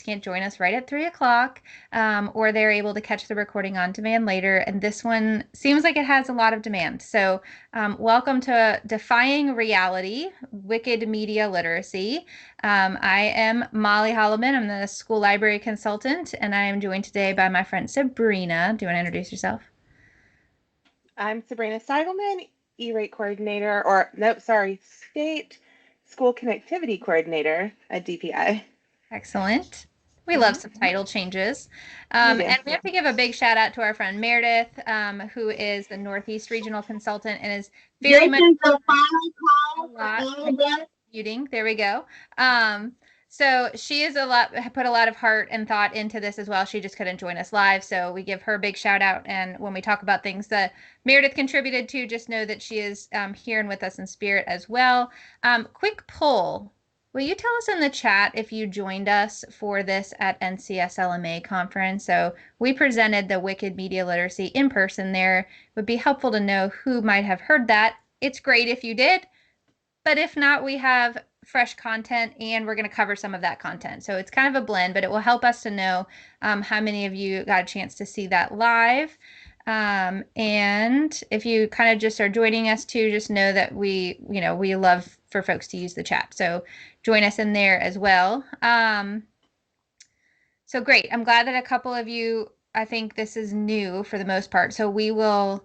can't join us right at 3 o'clock, or they're able to catch the recording on demand later. And this one seems like it has a lot of demand. So welcome to Defying Reality, Wicked Media Literacy. I am Molly Holloman. I'm the school library consultant, and I am joined today by my friend Sabrina. Do you want to introduce yourself? I'm Sabrina Seigelman, E-rate coordinator, or nope, sorry, state school connectivity coordinator at DPI. Excellent. We love hmm some title changes. We And do. we have to give a big shout out to our friend Meredith, who is the Northeast Regional Consultant and is very This much is the final a call for lot. Annabelle. Muting. There we go. So she is put a lot of heart and thought into this as well. She just couldn't join us live, so we give her a big shout out. And when we talk about things that Meredith contributed to, just know that she is here and with us in spirit as well. Quick poll. Will you tell us in the chat if you joined us for this at NCSLMA conference? So we presented the Wicked Media Literacy in person there. It would be helpful to know who might have heard that. It's great if you did. But if not, we have fresh content and we're going to cover some of that content. So it's kind of a blend, but it will help us to know how many of you got a chance to see that live. And if you kind of just are joining us too, just know that we love for folks to use the chat. So join us in there as well. So great. I'm glad that a couple of you, I think this is new for the most part. So we will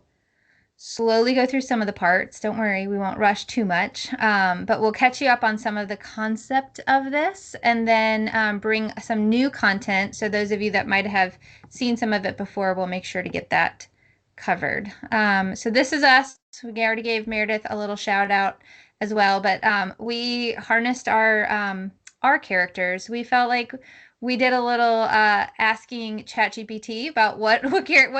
slowly go through some of the parts. Don't worry, we won't rush too much, but we'll catch you up on some of the concept of this and then bring some new content. So those of you that might have seen some of it before, we'll make sure to get that covered. So this is us. We already gave Meredith a little shout out as well, but we harnessed our characters. We felt like we did a little asking ChatGPT about what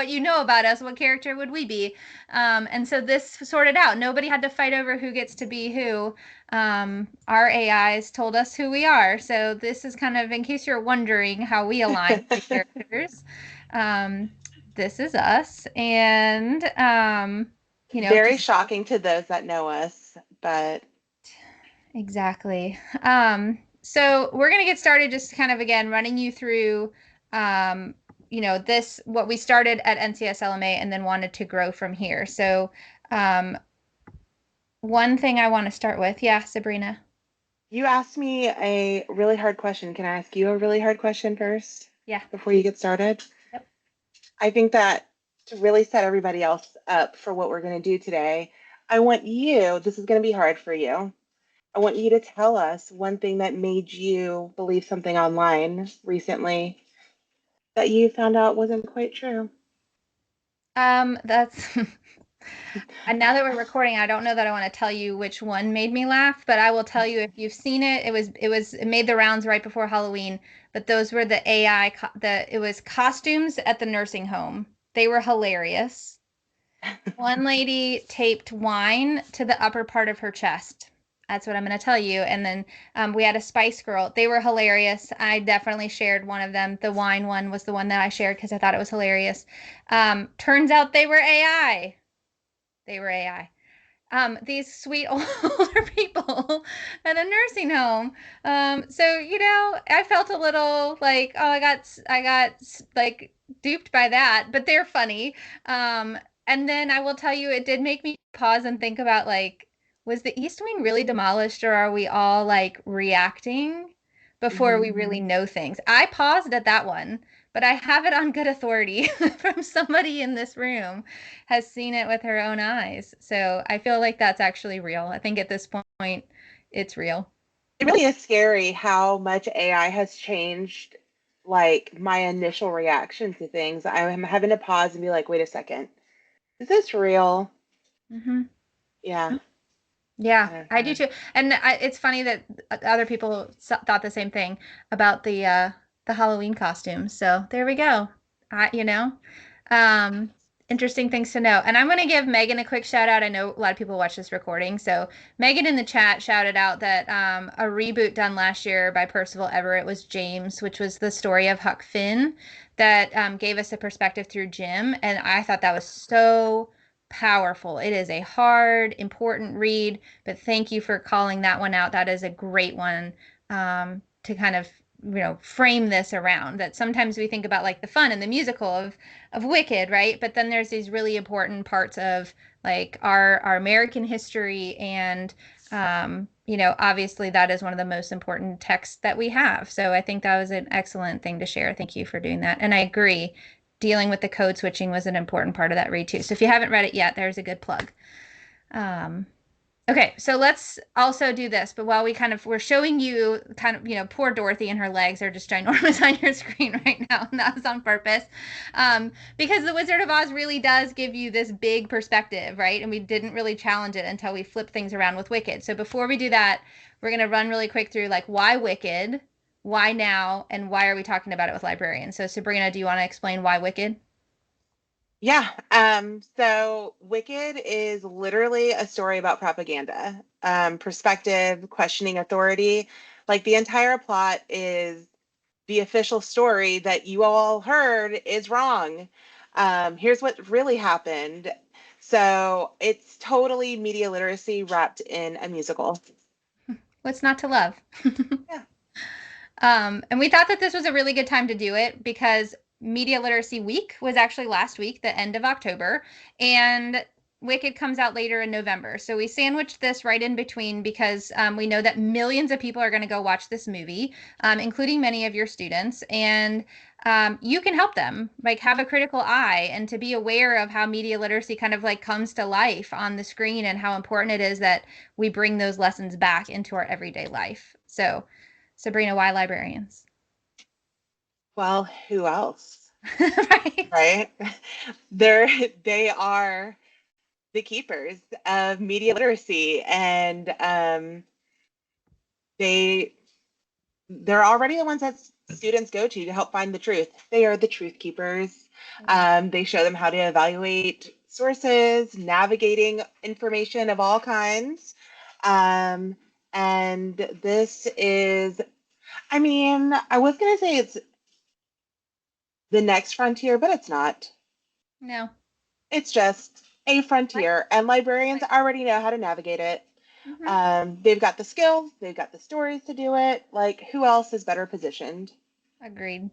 you know about us, what character would we be, and so this sorted out. Nobody had to fight over who gets to be who. Our AIs told us who we are. So this is kind of in case you're wondering how we align the characters. This is us, and Very just shocking to those that know us, but exactly. So we're going to get started just kind of again running you through this what we started at NCSLMA and then wanted to grow from here. So one thing I want to start with, yeah, Sabrina. you asked me a really hard question. Can I ask you a really hard question first Yeah. before you get started? Yep. I think that to really set everybody else up for what we're going to do today, I want you, this is going to be hard for you. I want you to tell us one thing that made you believe something online recently that you found out wasn't quite true. That's and now that we're recording, I don't know that I want to tell you which one made me laugh, but I will tell you if you've seen it. It made the rounds right before Halloween, but those were the it was costumes at the nursing home. They were hilarious. One lady taped wine to the upper part of her chest. That's what I'm going to tell you. And then we had a Spice Girl. They were hilarious. I definitely shared one of them. The wine one was the one that I shared because I thought it was hilarious. Turns out they were AI. They were AI. These sweet older people at a nursing home. So I felt a little like, oh, I got like duped by that, but they're funny. And then I will tell you, it did make me pause and think about like, was the East Wing really demolished, or are we all like reacting before we really know things? I paused at that one, but I have it on good authority from somebody in this room has seen it with her own eyes. So I feel like that's actually real. I think at this point, it's real. It really is scary how much AI has changed like my initial reaction to things. I'm having to pause and be like, wait a second, is this real? Mm-hmm. Yeah. Yeah, I I do too. And it's funny that other people thought the same thing about the Halloween costumes. So there we go. I, you know, um, Interesting things to know. And I'm going to give Megan a quick shout out. I know a lot of people watch this recording. So Megan in the chat shouted out that a reboot done last year by Percival Everett was James, which was the story of Huck Finn that gave us a perspective through Jim. And I thought that was so powerful. It is a hard, important read, but thank you for calling that one out. That is a great one to kind of frame this around. That sometimes we think about like the fun and the musical of Wicked, right? But then there's these really important parts of like our American history, and obviously that is one of the most important texts that we have. So I think that was an excellent thing to share. Thank you for doing that. And I agree, dealing with the code switching was an important part of that read too. So if you haven't read it yet, there's a good plug. Um, Okay, so let's also do this. But while we're showing you poor Dorothy and her legs are just ginormous on your screen right now, and that's on purpose. Because The Wizard of Oz really does give you this big perspective, right? And we didn't really challenge it until we flipped things around with Wicked. So before we do that, we're going to run really quick through like why Wicked, why now, and why are we talking about it with librarians? So Sabrina, do you want to explain why Wicked? Yeah. So Wicked is literally a story about propaganda, perspective, questioning authority. Like the entire plot is the official story that you all heard is wrong. Here's what really happened. So it's totally media literacy wrapped in a musical. What's not to love? Yeah. And we thought that this was a really good time to do it because Media Literacy Week was actually last week, the end of October, and Wicked comes out later in November. So we sandwiched this right in between because we know that millions of people are going to go watch this movie, including many of your students, and you can help them like have a critical eye and to be aware of how media literacy kind of like comes to life on the screen and how important it is that we bring those lessons back into our everyday life. So Sabrina, why librarians? Well, who else? Right. Right? They are the keepers of media literacy, and they they're already the ones that students go to help find the truth. They are the truth keepers. They show them how to evaluate sources, navigating information of all kinds. Um, and this is, I mean, I was going to say it's the next frontier, but it's not. No. It's just a Right. frontier, and librarians Right. already know how to navigate it. Hmm. They've got the skills, they've got the stories to do it. Like, who else is better positioned? Agreed.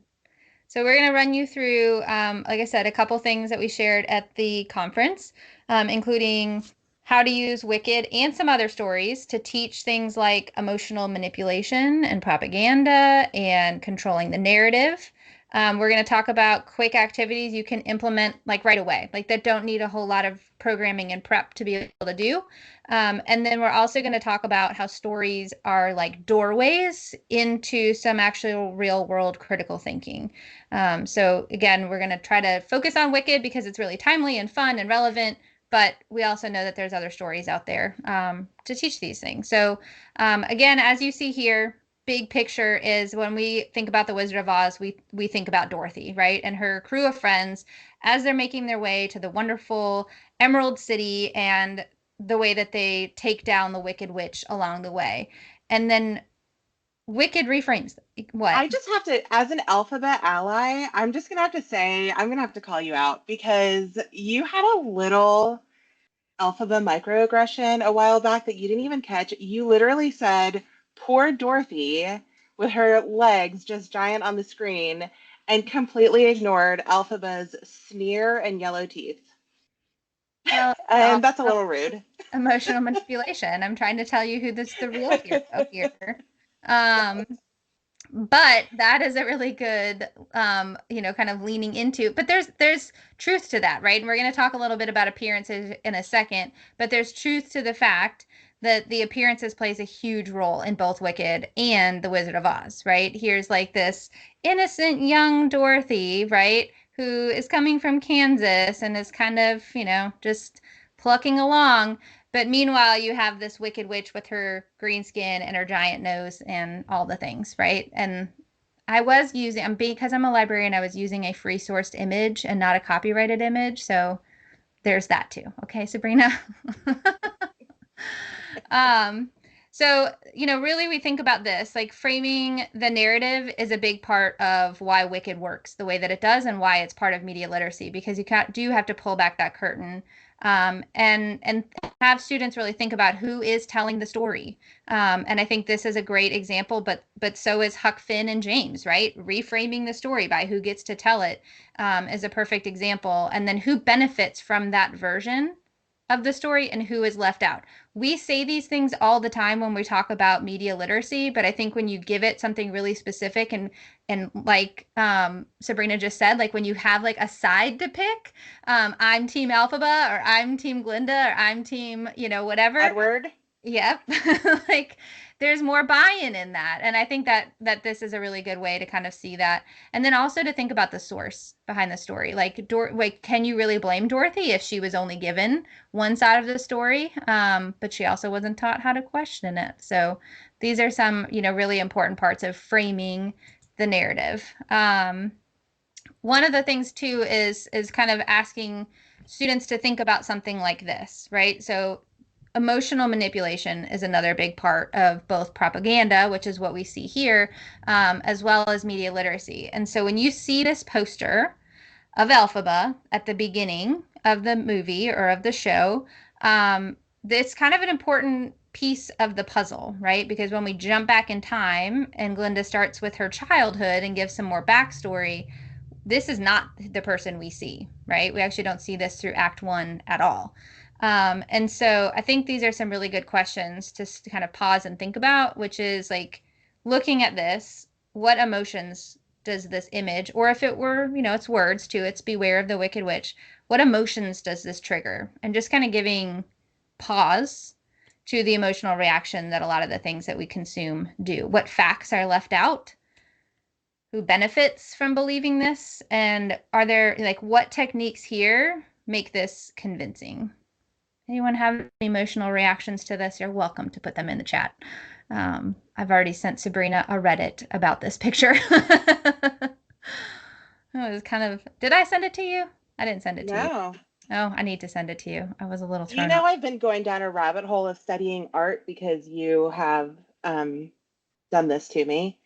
So we're going to run you through, like I said, a couple things that we shared at the conference, including how to use Wicked and some other stories to teach things like emotional manipulation and propaganda and controlling the narrative. We're going to talk about quick activities you can implement like right away, like that don't need a whole lot of programming and prep to be able to do. And then we're also going to talk about how stories are like doorways into some actual real world critical thinking. So again, we're going to try to focus on Wicked because it's really timely and fun and relevant, but we also know that there's other stories out there to teach these things. So again, as you see here, big picture is when we think about the Wizard of Oz, we think about Dorothy, right? And her crew of friends as they're making their way to the wonderful Emerald City and the way that they take down the Wicked Witch along the way. And then Wicked reframes what? I just have to, as an alphabet ally, I'm just gonna have to say, I'm gonna have to call you out because you had a little alphabet microaggression a while back that you didn't even catch. You literally said, poor Dorothy, with her legs just giant on the screen, and completely ignored Alphaba's sneer and yellow teeth. Well, And that's a little rude. emotional manipulation. I'm trying to tell you who this the real hero here. Um, but that is a really good kind of leaning into, but there's truth to that, right? And we're going to talk a little bit about appearances in a second, but there's truth to the fact that the appearances plays a huge role in both Wicked and The Wizard of Oz, right? Here's like this innocent young Dorothy, right, who is coming from Kansas and is kind of, just plucking along, but meanwhile, you have this wicked witch with her green skin and her giant nose and all the things, right? And I was using, because I'm a librarian, I was using a free sourced image and not a copyrighted image. So there's that too. Okay, Sabrina. um, So, really we think about this, like framing the narrative is a big part of why Wicked works the way that it does and why it's part of media literacy, because do have to pull back that curtain, and have students really think about who is telling the story. And I think this is a great example, but so is Huck Finn and James, right? Reframing the story by who gets to tell it, is a perfect example. And then who benefits from that version of the story and who is left out. We say these things all the time when we talk about media literacy, but I think when you give it something really specific, and like Sabrina just said, like when you have like a side to pick, I'm team Elphaba, or I'm team Glinda, or I'm team, whatever. Edward. Yep. Like there's more buy-in in that. And I think that this is a really good way to kind of see that. And then also to think about the source behind the story. Like can you really blame Dorothy if she was only given one side of the story? But she also wasn't taught how to question it. So these are some, really important parts of framing the narrative. One of the things too is kind of asking students to think about something like this, right? So emotional manipulation is another big part of both propaganda, which is what we see here, as well as media literacy. And so when you see this poster of Elphaba at the beginning of the movie or of the show, it's kind of an important piece of the puzzle, right? Because when we jump back in time and Glinda starts with her childhood and gives some more backstory, this is not the person we see, right? We actually don't see this through Act One at all. And so I think these are some really good questions to kind of pause and think about, which is like looking at this, what emotions does this image, or if it were, it's words too, it's beware of the wicked witch, what emotions does this trigger? And just kind of giving pause to the emotional reaction that a lot of the things that we consume do. What facts are left out? Who benefits from believing this? And are there, like, what techniques here make this convincing? Anyone have emotional reactions to this? You're welcome to put them in the chat. I've already sent Sabrina a Reddit about this picture. It was kind of, did I send it to you? I didn't send it to you. No. Oh, I need to send it to you. I was a little You thrown know, off. I've been going down a rabbit hole of studying art because you have done this to me.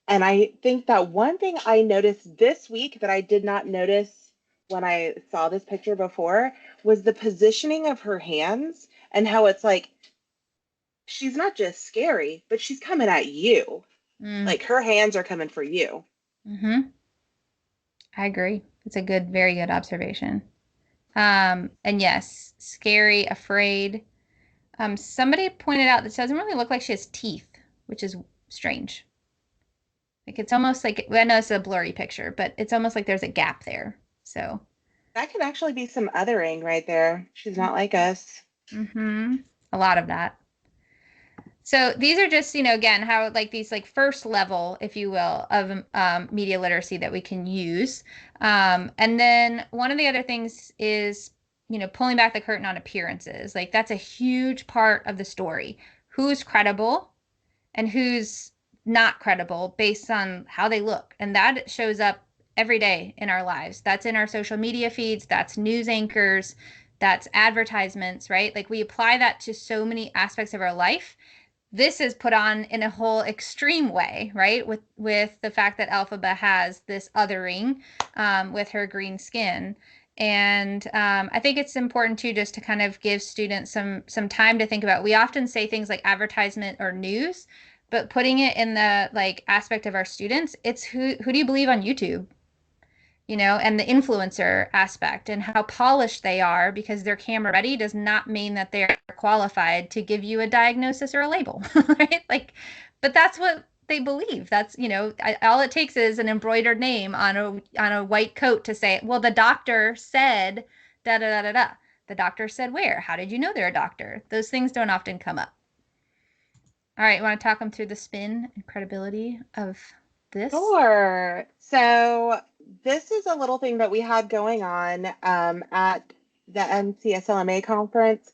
And I think that one thing I noticed this week that I did not notice when I saw this picture before was the positioning of her hands and how it's like she's not just scary, but she's coming at you. Mm, Like her hands are coming for you. hmm I agree. It's a good, very good observation. And yes, scary, afraid. Somebody pointed out that it doesn't really look like she has teeth, which is strange. Like it's almost like, well, I know it's a blurry picture, but it's almost like there's a gap there. So, That could actually be some othering right there. She's not like us. mm-hmm, a lot of that. So these are just, again, how like these like first level, if you will, of media literacy that we can use. And then one of the other things is, pulling back the curtain on appearances. Like that's a huge part of the story. Who's credible and who's not credible based on how they look. And that shows up every day in our lives. That's in our social media feeds, that's news anchors, that's advertisements, right? Like we apply that to so many aspects of our life. This is put on in a whole extreme way, right? With the fact that Elphaba has this othering, with her green skin. And I think it's important too, just to kind of give students some time to think about. We often say things like advertisement or news, but putting it in the like aspect of our students, it's who do you believe on YouTube? And the influencer aspect and how polished they are because they're camera ready does not mean that they're qualified to give you a diagnosis or a label, right? Like, but that's what they believe. That's, all it takes is an embroidered name on a white coat to say, well, the doctor said da da da da da. The doctor said where? How did you know they're a doctor? Those things don't often come up. All right, you want to talk them through the spin and credibility of this? Sure. So this is a little thing that we had going on at the NCSLMA conference.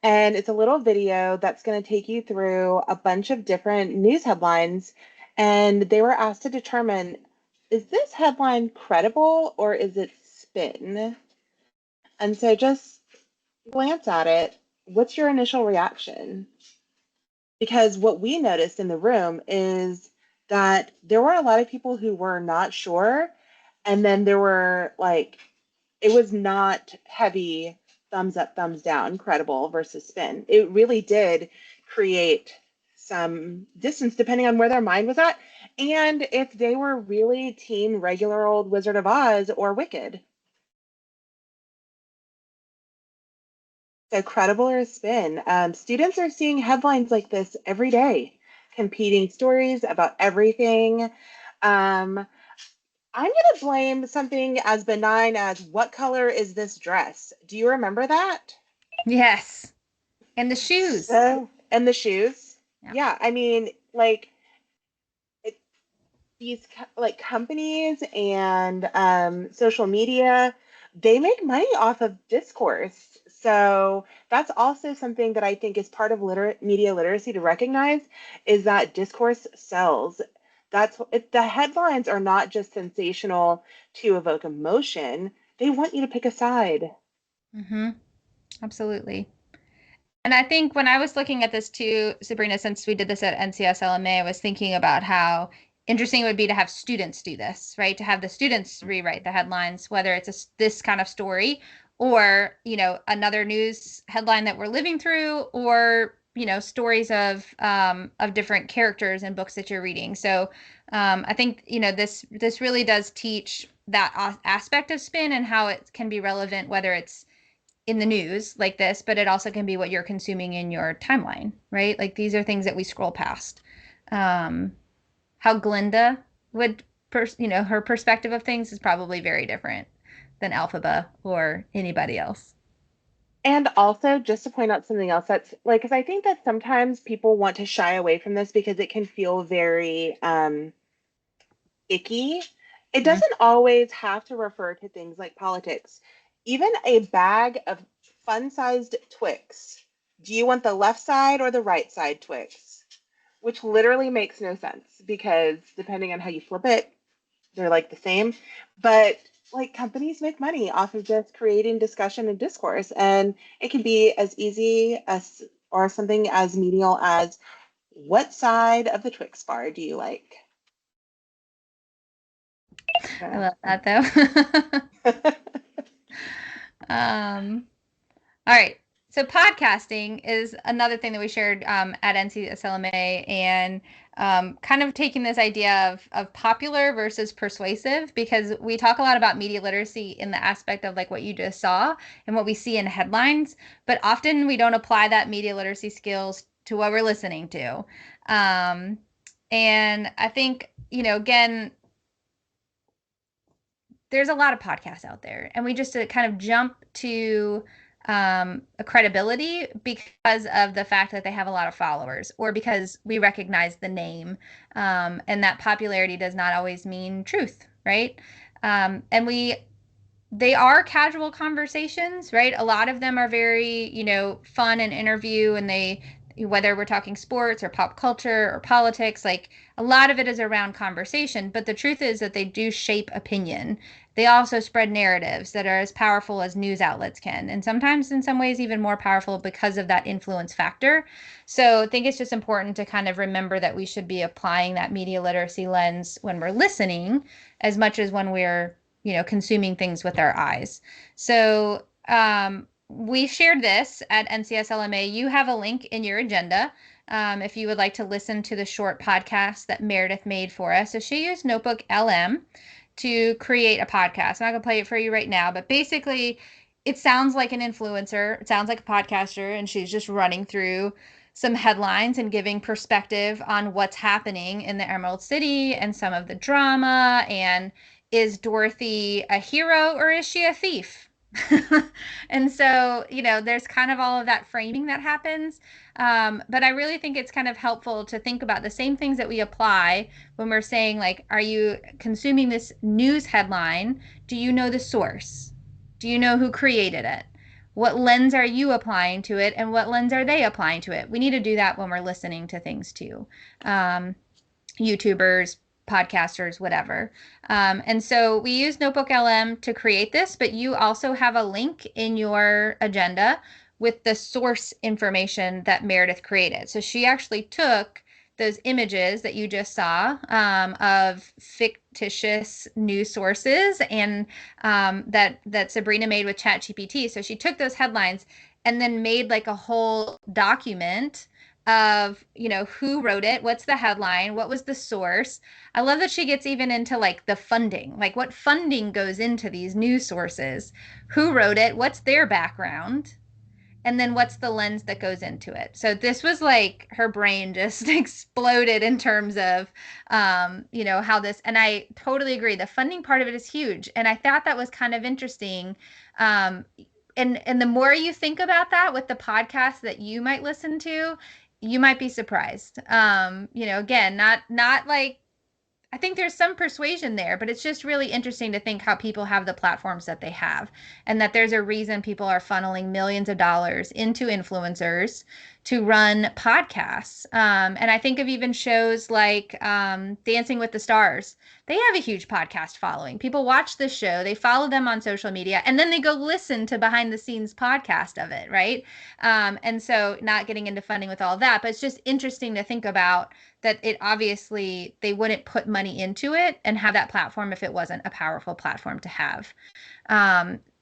And it's a little video that's going to take you through a bunch of different news headlines. And they were asked to determine, is this headline credible or is it spin? And so just glance at it. What's your initial reaction? Because what we noticed in the room is that there were a lot of people who were not sure. And then there were like, it was not heavy thumbs up, thumbs down, credible versus spin. It really did create some distance depending on where their mind was at and if they were really team regular old Wizard of Oz or Wicked. So credible or spin. Students are seeing headlines like this every day, competing stories about everything. Um, I'm going to blame something as benign as what color is this dress? Do you remember that? Yes. And the shoes. So, and the shoes. Yeah. Yeah, I mean, like it, these like companies and social media, they make money off of discourse. So that's also something that I think is part of media literacy to recognize is that discourse sells. The headlines are not just sensational to evoke emotion. They want you to pick a side. Mm-hmm. Absolutely. And I think when I was looking at this too, Sabrina, since we did this at NCSLMA, I was thinking about how interesting it would be to have students do this, right? To have the students rewrite the headlines, whether it's this kind of story or, another news headline that we're living through or, stories of different characters in books that you're reading. So I think, this really does teach that aspect of spin and how it can be relevant, whether it's in the news like this, but it also can be what you're consuming in your timeline, right? Like these are things that we scroll past. Um, how Glinda would, her perspective of things is probably very different than Elphaba or anybody else. And also, just to point out something else that's like, because I think that sometimes people want to shy away from this because it can feel very icky. It Mm. doesn't always have to refer to things like politics. Even a bag of fun sized Twix. Do you want the left side or the right side Twix? Which literally makes no sense because depending on how you flip it, they're like the same. But like companies make money off of just creating discussion and discourse. And it can be as easy as or something as menial as what side of the Twix bar do you like? I Uh, love that though. um, All right. So podcasting is another thing that we shared at NCSLMA and kind of taking this idea of popular versus persuasive because we talk a lot about media literacy in the aspect of like what you just saw and what we see in headlines, but often we don't apply that media literacy skills to what we're listening to. Um, and I think, again, there's a lot of podcasts out there, and we just kind of jump to a credibility because of the fact that they have a lot of followers, or because we recognize the name, and that popularity does not always mean truth, right? And they are casual conversations, right? A lot of them are very, fun and interview, and whether we're talking sports or pop culture or politics, like a lot of it is around conversation. But the truth is that they do shape opinion. They also spread narratives that are as powerful as news outlets can, and sometimes in some ways even more powerful because of that influence factor. So I think it's just important to kind of remember that we should be applying that media literacy lens when we're listening as much as when we're consuming things with our eyes. So we shared this at NCSLMA. You have a link in your agenda if you would like to listen to the short podcast that Meredith made for us. So she used Notebook LM to create a podcast. I'm not going to play it for you right now, but basically, it sounds like an influencer. It sounds like a podcaster, and she's just running through some headlines and giving perspective on what's happening in the Emerald City and some of the drama and is Dorothy a hero or is she a thief? And so, there's kind of all of that framing that happens. But I really think it's kind of helpful to think about the same things that we apply when we're saying, like, are you consuming this news headline? Do you know the source? Do you know who created it? What lens are you applying to it? And what lens are they applying to it? We need to do that when we're listening to things too. Um, YouTubers, podcasters, whatever. And so we use Notebook LM to create this, but you also have a link in your agenda with the source information that Meredith created. So she actually took those images that you just saw of fictitious news sources and that Sabrina made with ChatGPT. So she took those headlines and then made like a whole document of, who wrote it, what's the headline, what was the source. I love that she gets even into like the funding, like what funding goes into these news sources, who wrote it, what's their background, and then what's the lens that goes into it. So this was like her brain just exploded in terms of how this, and I totally agree, the funding part of it is huge, and I thought that was kind of interesting. And the more you think about that with the podcast that you might listen to, you might be surprised. Again, not like, I think there's some persuasion there, but it's just really interesting to think how people have the platforms that they have, and that there's a reason people are funneling millions of dollars into influencers to run podcasts. And I think of even shows like Dancing with the Stars. They have a huge podcast following. People watch this show, they follow them on social media, and then they go listen to behind the scenes podcast of it, right? And so, not getting into funding with all that, but it's just interesting to think about that it obviously they wouldn't put money into it and have that platform if it wasn't a powerful platform to have.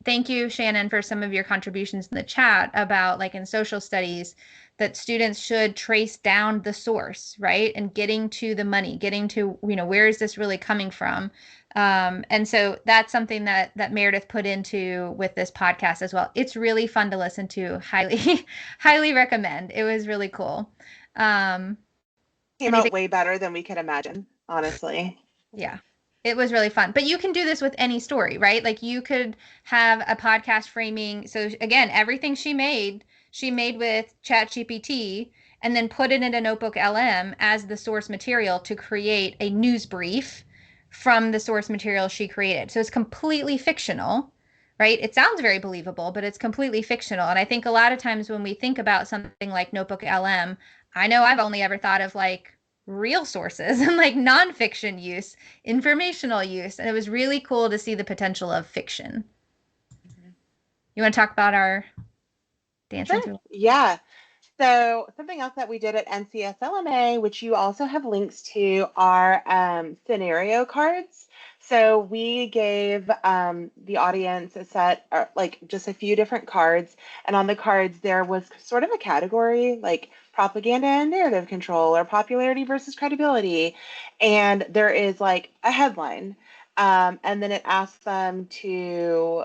Thank you, Shannon, for some of your contributions in the chat about like in social studies that students should trace down the source, right? And getting to the money, getting to, where is this really coming from? And so that's something that Meredith put into with this podcast as well. It's really fun to listen to. Highly, highly recommend. It was really cool. Came Anything? out way better than we could imagine, honestly. Yeah. It was really fun. But you can do this with any story, right? Like you could have a podcast framing. So again, everything she made with ChatGPT and then put it in a Notebook LM as the source material to create a news brief from the source material she created. So it's completely fictional, right? It sounds very believable, but it's completely fictional. And I think a lot of times when we think about something like Notebook LM, I know I've only ever thought of like real sources and like nonfiction use, informational use. And it was really cool to see the potential of fiction. Mhm. You want to talk about our dancing Sure. through? Yeah. So something else that we did at NCSLMA, which you also have links to, are scenario cards. So we gave the audience a set, or like just a few different cards, and on the cards there was sort of a category like propaganda and narrative control, or popularity versus credibility, and there is like a headline, and then it asks them to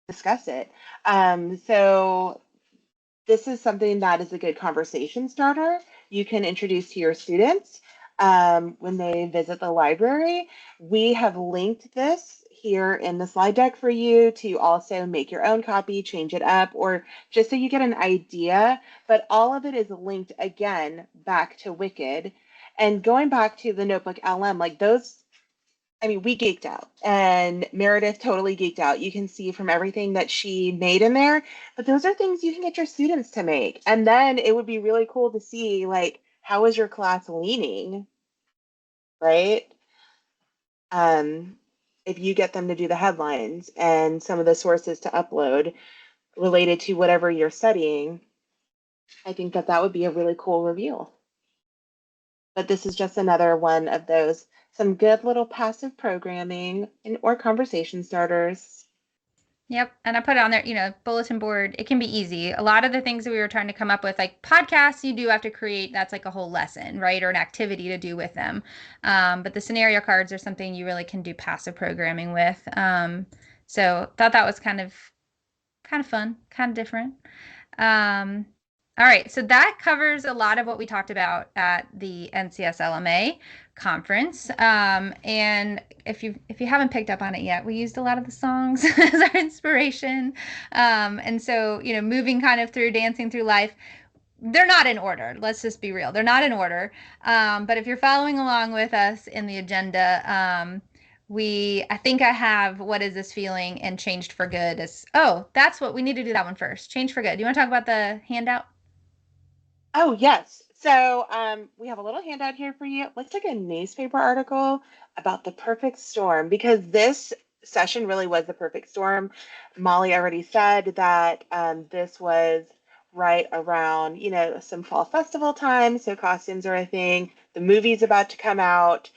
discuss it. So this is something that is a good conversation starter. You can introduce to your students when they visit the library. We have linked this here in the slide deck for you to also make your own copy, change it up, or just so you get an idea. But all of it is linked again back to Wicked. And going back to the Notebook LM, like those, I mean, we geeked out, and Meredith totally geeked out. You can see from everything that she made in there, but those are things you can get your students to make. And then it would be really cool to see, like, how is your class leaning, right? Um, if you get them to do the headlines and some of the sources to upload related to whatever you're studying, I think that that would be a really cool reveal. But this is just another one of those, some good little passive programming and or conversation starters. Yep. And I put it on there, bulletin board. It can be easy. A lot of the things that we were trying to come up with, like podcasts, you do have to create, that's like a whole lesson, right? Or an activity to do with them. But the scenario cards are something you really can do passive programming with. So thought that was kind of fun, kind of different. Um, all right, so that covers a lot of what we talked about at the NCSLMA conference. And if you haven't picked up on it yet, we used a lot of the songs as our inspiration. And so, moving kind of through dancing through life, they're not in order. Let's just be real. They're not in order. But if you're following along with us in the agenda, I think I have What Is This Feeling and Changed for Good. That's what we need to do that one first. Change for Good. Do you want to talk about the handout? Oh, yes. So we have a little handout here for you. It looks like a newspaper article about the perfect storm, because this session really was the perfect storm. Molly already said that this was right around, some fall festival time, so costumes are a thing. The movie's about to come out,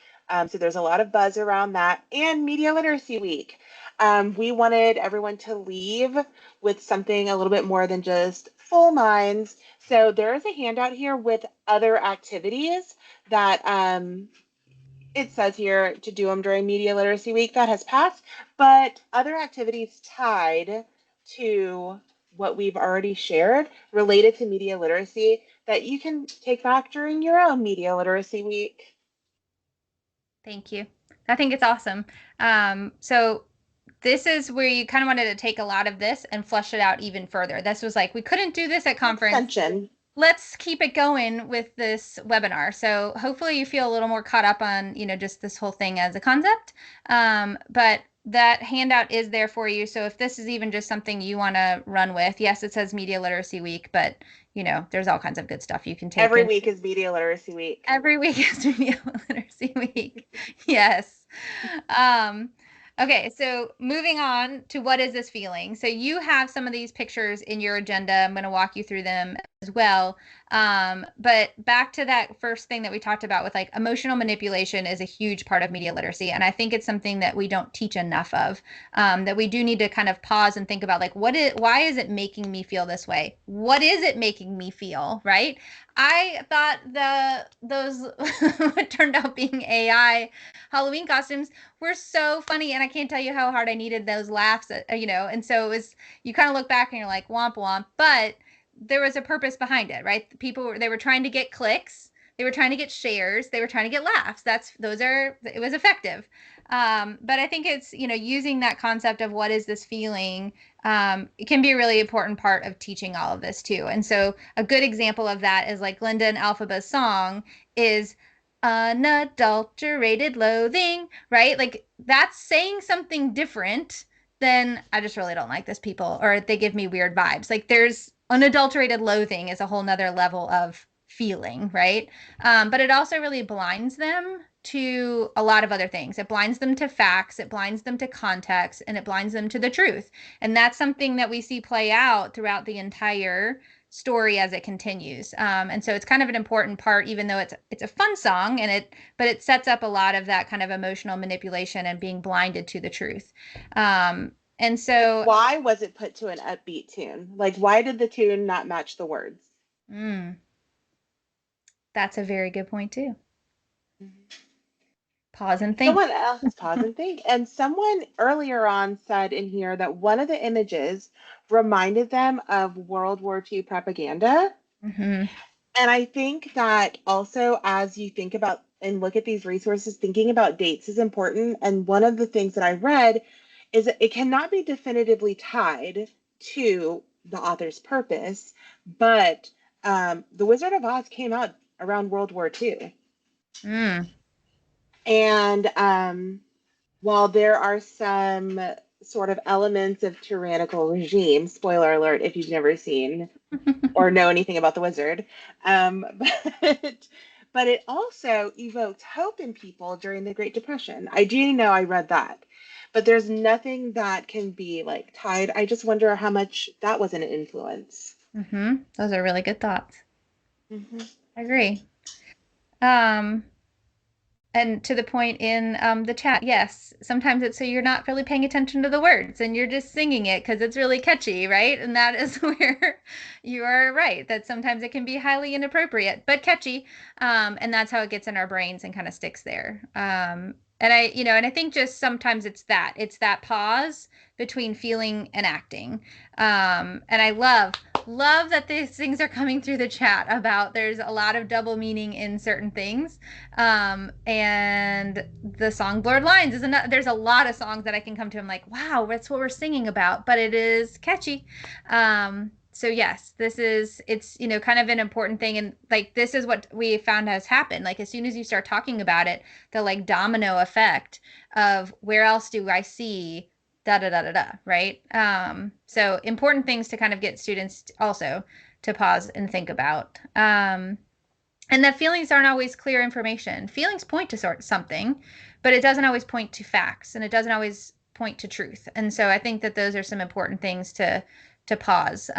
so there's a lot of buzz around that, and Media Literacy Week. We wanted everyone to leave with something a little bit more than just full minds. So there is a handout here with other activities that it says here to do them during Media Literacy Week. That has passed, but other activities tied to what we've already shared related to media literacy that you can take back during your own Media Literacy Week. Thank you. I think it's awesome. So this is where you kind of wanted to take a lot of this and flesh it out even further. This was like, we couldn't do this at An conference. extension. Let's keep it going with this webinar. So hopefully you feel a little more caught up on, just this whole thing as a concept. But that handout is there for you. So if this is even just something you want to run with, yes, it says Media Literacy Week, but there's all kinds of good stuff you can take. Every week is Media Literacy Week. Every week is Media Literacy Week. Yes. Okay, so moving on to what is this feeling? So you have some of these pictures in your agenda. I'm going to walk you through them as well. But back to that first thing that we talked about with like emotional manipulation is a huge part of media literacy. And I think it's something that we don't teach enough of, that we do need to kind of pause and think about like, why is it making me feel this way? What is it making me feel, right? I thought those what turned out being AI Halloween costumes were so funny, and I can't tell you how hard I needed those laughs, and so it was, you kind of look back and you're like, womp womp, but there was a purpose behind it, right? They were trying to get clicks, they were trying to get shares, they were trying to get laughs. It was effective. But I think it's, using that concept of what is this feeling, it can be a really important part of teaching all of this too. And so a good example of that is like Glinda and Elphaba's song is unadulterated loathing, right? Like that's saying something different than I just really don't like this people, or they give me weird vibes. Like there's unadulterated loathing is a whole nother level of feeling, right? But it also really blinds them to a lot of other things. It blinds them to facts, it blinds them to context, and it blinds them to the truth. And that's something that we see play out throughout the entire story as it continues. And so it's kind of an important part, even though it's a fun song, but it sets up a lot of that kind of emotional manipulation and being blinded to the truth. And so, why was it put to an upbeat tune? Like, why did the tune not match the words? That's a very good point too. Mm-hmm. Pause and think. Someone else, pause and think. And someone earlier on said in here that one of the images reminded them of World War II propaganda. Mm-hmm. And I think that also, as you think about and look at these resources, thinking about dates is important. And one of the things that I read is that it cannot be definitively tied to the author's purpose, but The Wizard of Oz came out around World War II. And while there are some sort of elements of tyrannical regime, spoiler alert if you've never seen or know anything about the wizard, but it also evoked hope in people during the Great Depression. I do know, I read that, but there's nothing that can be like tied. I just wonder how much that was an influence. Those are really good thoughts. I agree. And to the point in the chat, yes, sometimes it's so you're not really paying attention to the words and you're just singing it because it's really catchy, right? And that is where you are right, that sometimes it can be highly inappropriate, but catchy. And that's how it gets in our brains and kind of sticks there. And I think just sometimes it's that pause between feeling and acting. And I love that these things are coming through the chat about there's a lot of double meaning in certain things. And the song Blurred Lines is another, there's a lot of songs that I can come to. I'm like, wow, that's what we're singing about, but it is catchy. So yes, it's kind of an important thing. And like, this is what we found has happened. Like, as soon as you start talking about it, the like domino effect of where else do I see da da da da da, right? So important things to kind of get students also to pause and think about. And that feelings aren't always clear information. Feelings point to something, but it doesn't always point to facts, and it doesn't always point to truth. And so I think that those are some important things to pause.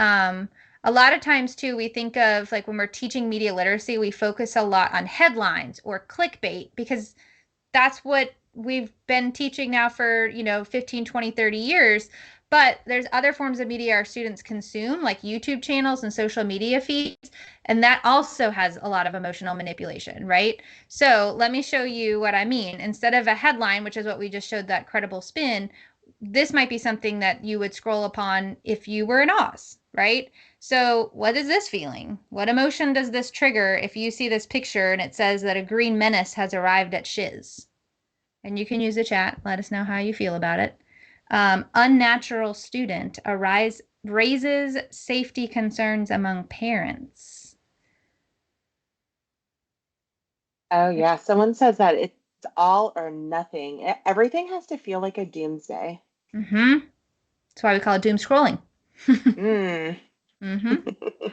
A lot of times too, we think of like when we're teaching media literacy, we focus a lot on headlines or clickbait because that's what we've been teaching now for 15, 20, 30 years. But there's other forms of media our students consume, like YouTube channels and social media feeds, and that also has a lot of emotional manipulation, right? So let me show you what I mean. Instead of a headline, which is what we just showed, that credible spin, this might be something that you would scroll upon if you were in Oz, right? So what is this feeling? What emotion does this trigger if you see this picture and it says that a green menace has arrived at Shiz? And you can use the chat. Let us know how you feel about it. Unnatural student raises safety concerns among parents. Oh, yeah. Someone says that it's all or nothing. Everything has to feel like a doomsday. Mm-hmm. That's why we call it doom scrolling. Mm. Mm-hmm.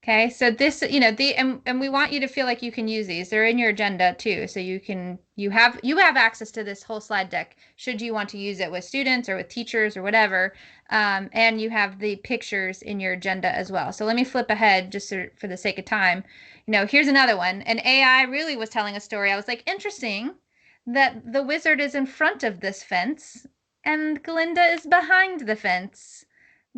Okay, so this, and we want you to feel like you can use these. They're in your agenda too, so you have access to this whole slide deck should you want to use it with students or with teachers or whatever. And you have the pictures in your agenda as well. So let me flip ahead just for the sake of time. Here's another one. And AI really was telling a story. I was like, interesting that the wizard is in front of this fence and Glinda is behind the fence.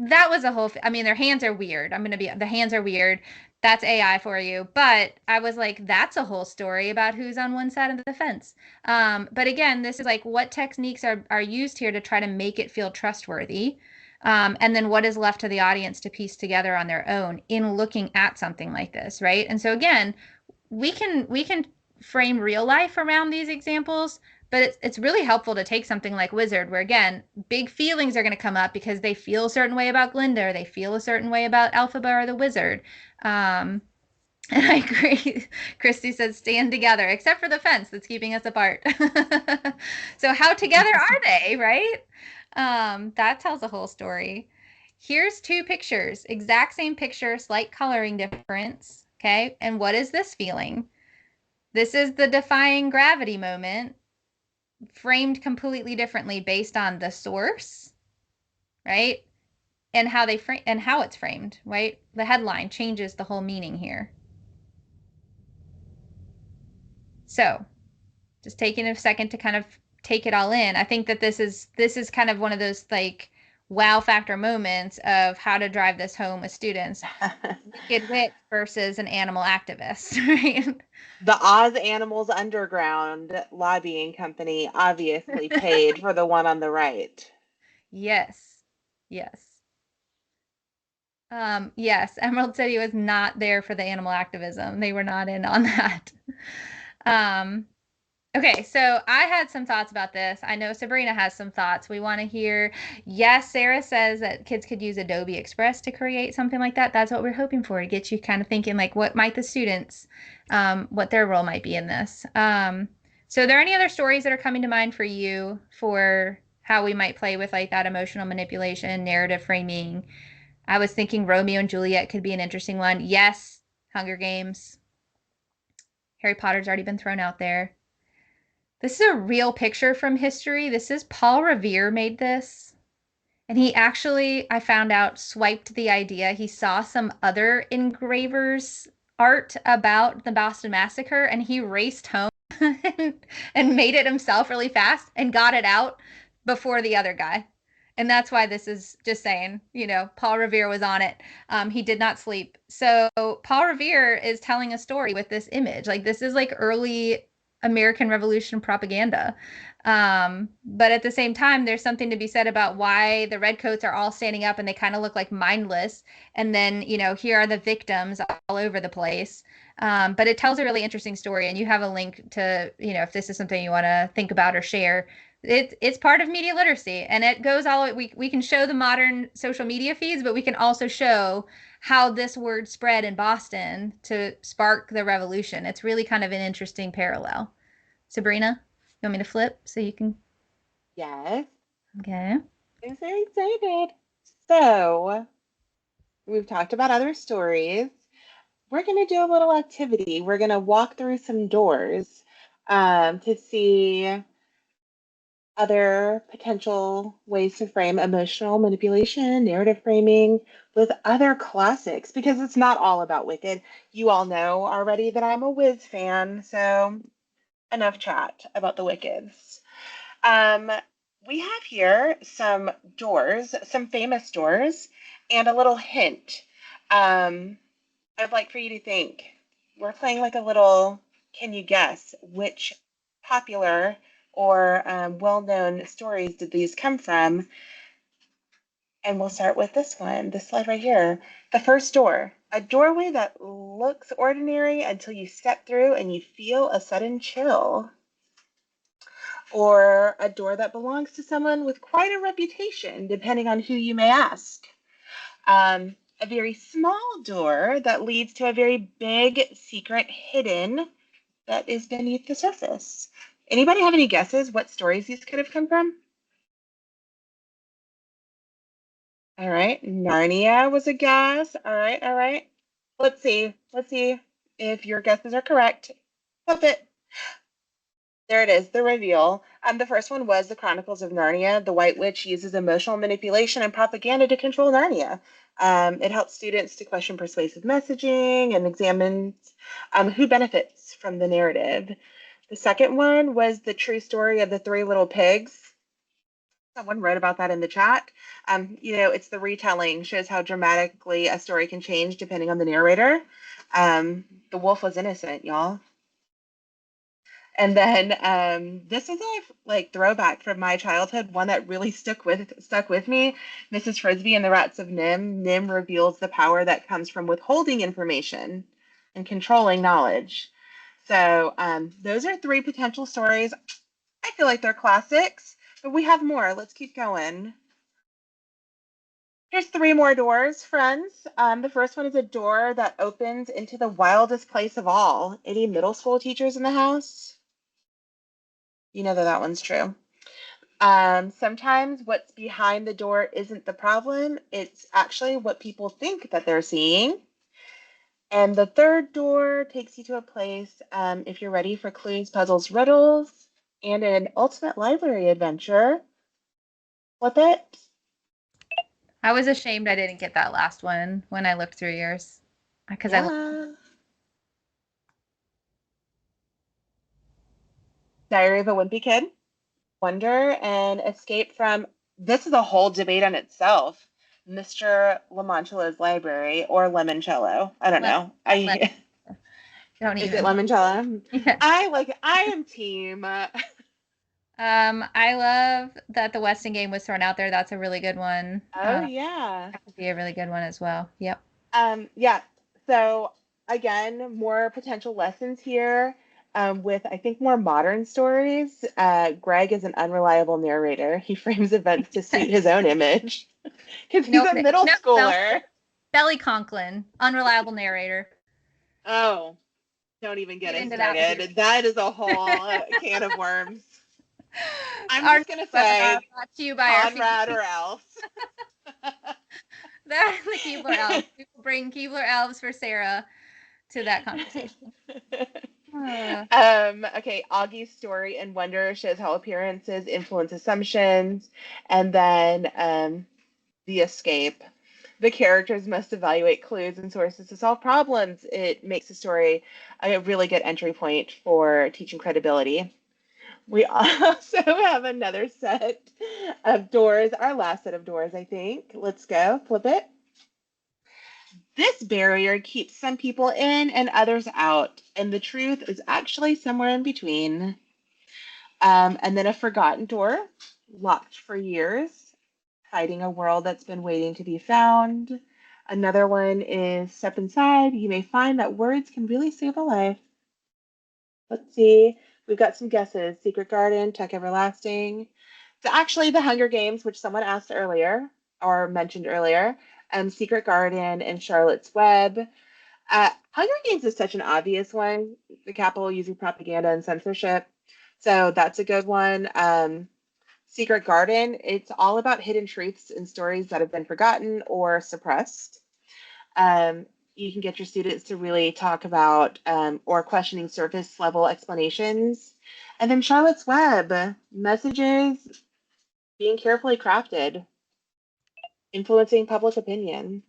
That was a whole, I mean, their hands are weird. The hands are weird. That's AI for you. But I was like, that's a whole story about who's on one side of the fence. But again, this is like what techniques are used here to try to make it feel trustworthy. And then what is left to the audience to piece together on their own in looking at something like this, right? And so again, we can frame real life around these examples, but it's really helpful to take something like Wizard, where again, big feelings are going to come up because they feel a certain way about Glinda, or they feel a certain way about Elphaba or the Wizard. And I agree. Christy says, stand together, except for the fence that's keeping us apart. So how together are they, right? That tells a whole story. Here's two pictures, exact same picture, slight coloring difference. Okay. And what is this feeling? This is the defying gravity moment, framed completely differently based on the source, right? And how they frame and how it's framed, right? The headline changes the whole meaning here. So, just taking a second to kind of take it all in. I think that this is kind of one of those like wow factor moments of how to drive this home with students. Wicked witch versus an animal activist, right? The Oz Animals Underground lobbying company obviously paid for the one on the right. Yes. Yes. Yes, Emerald City was not there for the animal activism. They were not in on that. Um, okay, so I had some thoughts about this. I know Sabrina has some thoughts. We want to hear. Yes, Sarah says that kids could use Adobe Express to create something like that. That's what we're hoping for, to get you kind of thinking like what might the students, what their role might be in this. So are there any other stories that are coming to mind for you for how we might play with like that emotional manipulation, narrative framing? I was thinking Romeo and Juliet could be an interesting one. Yes, Hunger Games. Harry Potter's already been thrown out there. This is a real picture from history. This is Paul Revere made this. And he actually, I found out, swiped the idea. He saw some other engravers' art about the Boston Massacre and he raced home and made it himself really fast and got it out before the other guy. And that's why this is just saying, Paul Revere was on it. He did not sleep. So Paul Revere is telling a story with this image. Like this is like early American Revolution propaganda. But at the same time, there's something to be said about why the redcoats are all standing up and they kind of look like mindless. And then, here are the victims all over the place. But it tells a really interesting story. And you have a link to, if this is something you want to think about or share. It's part of media literacy, and it goes all the way. We can show the modern social media feeds, but we can also show how this word spread in Boston to spark the revolution. It's really kind of an interesting parallel. Sabrina, you want me to flip so you can? Yes, Okay. I'm very excited. So, we've talked about other stories. We're going to do a little activity. We're going to walk through some doors to see other potential ways to frame emotional manipulation, narrative framing with other classics because it's not all about Wicked. You all know already that I'm a Wiz fan, so enough chat about the Wickeds. Um, we have here some doors, some famous doors, and a little hint. I'd like for you to think. We're playing like a little, can you guess which popular or well-known stories did these come from? And we'll start with this one, this slide right here. The first door, a doorway that looks ordinary until you step through and you feel a sudden chill. Or a door that belongs to someone with quite a reputation, depending on who you may ask. A very small door that leads to a very big secret hidden that is beneath the surface. Anybody have any guesses what stories these could have come from? All right, Narnia was a guess. All right, all right. Let's see. Let's see if your guesses are correct. Flip it. There it is, the reveal. The first one was The Chronicles of Narnia. The White Witch uses emotional manipulation and propaganda to control Narnia. It helps students to question persuasive messaging and examines who benefits from the narrative. The second one was The True Story of the Three Little Pigs. Someone wrote about that in the chat. It's the retelling, shows how dramatically a story can change depending on the narrator. The wolf was innocent, y'all. And then this is a like throwback from my childhood, one that really stuck with me. Mrs. Frisbee and the Rats of Nim. Nim reveals the power that comes from withholding information and controlling knowledge. So those are three potential stories. I feel like they're classics, but we have more. Let's keep going. Here's three more doors, friends. The first one is a door that opens into the wildest place of all. Any middle school teachers in the house? You know that one's true. Sometimes what's behind the door isn't the problem, it's actually what people think that they're seeing. And the third door takes you to a place, if you're ready for clues, puzzles, riddles, and an ultimate library adventure. Flip it. I was ashamed I didn't get that last one when I looked through yours because I love. Yeah. Diary of a Wimpy Kid. Wonder and escape from, this is a whole debate on itself. Mr. Lamancella's library or Limoncello. I don't know. Don't Is it even. limoncello? Yeah. I am team. I love that the Weston game was thrown out there. That's a really good one. Oh yeah. That could be a really good one as well. Yep. Yeah. So again, more potential lessons here. With I think more modern stories. Greg is an unreliable narrator. He frames events to suit his own image because You know he's a what? middle You know, schooler. Belly Conklin, unreliable narrator. Oh, don't even get Get us into that with your. started. That is a whole can of worms. I'm Our just gonna say brought to you by our Conrad or else. that the Keebler elves. We will bring Keebler elves for Sarah to that conversation. Okay, Augie's story and wonder shows how appearances influence assumptions, and then the escape. The characters must evaluate clues and sources to solve problems. It makes the story a really good entry point for teaching credibility. We also have another set of doors, our last set of doors, I think. Let's go, flip it. This barrier keeps some people in and others out, and the truth is actually somewhere in between. And then a forgotten door, locked for years, hiding a world that's been waiting to be found. Another one is step inside. You may find that words can really save a life. Let's see. We've got some guesses. Secret Garden, Tuck Everlasting. So actually, the Hunger Games, which someone asked earlier or mentioned earlier, Secret Garden and Charlotte's Web. Hunger Games is such an obvious one. The Capitol using propaganda and censorship. So that's a good one. Secret Garden, it's all about hidden truths and stories that have been forgotten or suppressed. Um, you can get your students to really talk about or questioning surface level explanations. And then Charlotte's Web, messages being carefully crafted, influencing public opinion.